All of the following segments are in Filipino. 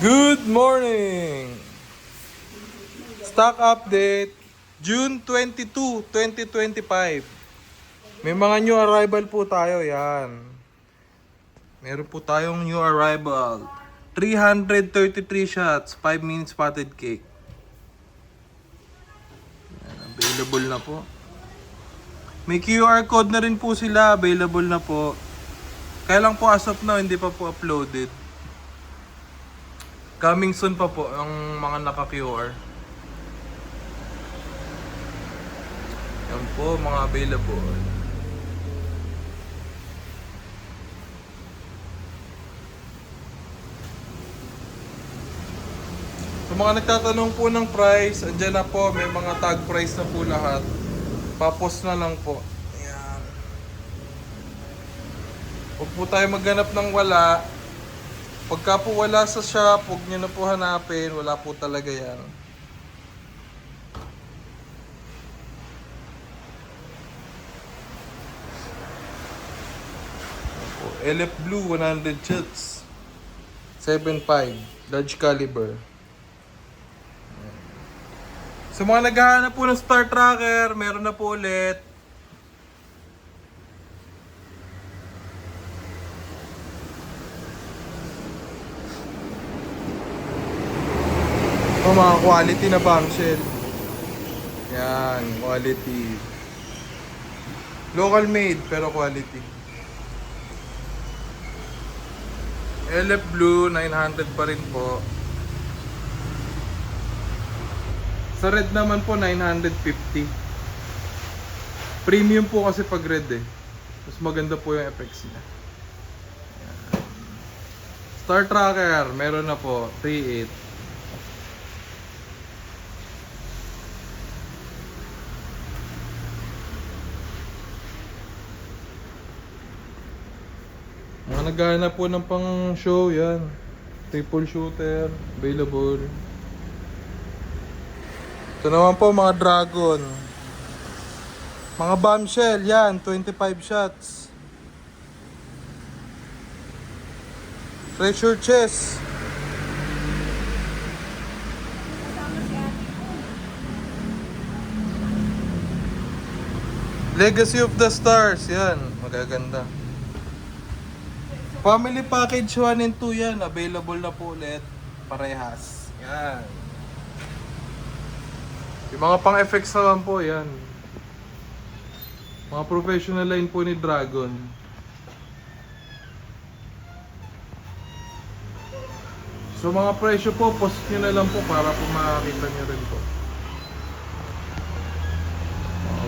Good morning! Stock update, June 22, 2025. May mga new arrival po tayo, yan. Meron po tayong new arrival. 333 shots, 5 minutes potted cake. Yan, available na po. May QR code na rin po sila, available na po. Kaya lang po as of now, hindi pa po uploaded. Coming soon pa po ang mga naka-QR. Yan po, mga available. Sa mga nagtatanong po ng price, andyan na po, may mga tag price na po lahat. Papost na lang po. Ayan. Huwag po tayo maghanap ng wala. Pagka po wala sa shop, huwag nyo na po hanapin. Wala po talaga yan. LF Blue 100 shots. 7.5 large caliber. Sa mga naghahanap po ng Star Tracker, meron na po ulit. Mga quality na bombshell. Yan, quality. Local made pero quality. LF Blue 900 pa rin po. Sa red naman po 950. Premium po kasi pag red eh. Mas maganda po yung effects niya. Yan. Star Tracker meron na po 3.8. Mga naghahanap po ng pang show, yan. Triple shooter, available. Ito naman po mga dragon. Mga bombshell, yan, 25 shots. Treasure chest. Legacy of the Stars, yan, magaganda. Family package 1 and 2 yan. Available na po ulit. Parehas. Yan. Yung mga pang effects naman po yan. Mga professional line po ni Dragon. So mga presyo po, post nyo na lang po para po makakita nyo rin po.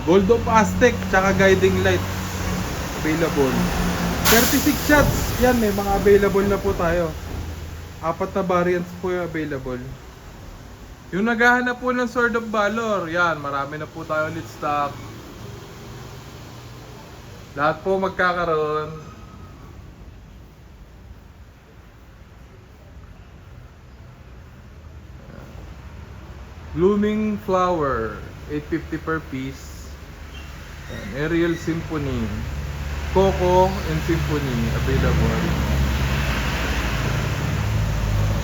Gold of Aztec, tsaka guiding light. Available. 36 shots. Yan, may mga available na po tayo. 4 na variants po yung available. Yung naghahanap po ng Sword of Valor, yan, marami na po tayo ulit stock. Lahat po magkakaroon. Blooming Flower, 850 per piece. Yan, Aerial Symphony. Coco and Symphony available.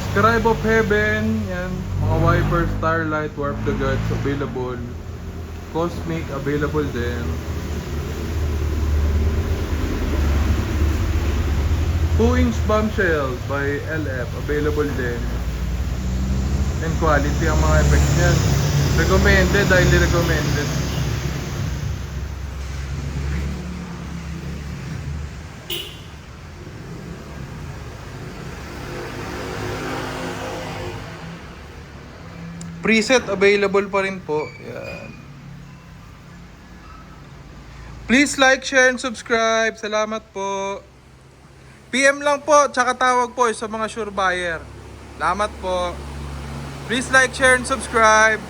Scribe of Heaven, yan, mga Wiper, Starlight, Warp the Gods available. Cosmic available din. 2-inch bombshell by LF available din. And quality ang mga effects niyan. Recommended, highly recommended. Preset available pa rin po. Yan. Please like, share, and subscribe. Salamat po. PM lang po, tsaka tawag po sa mga sure buyer. Salamat po. Please like, share, and subscribe.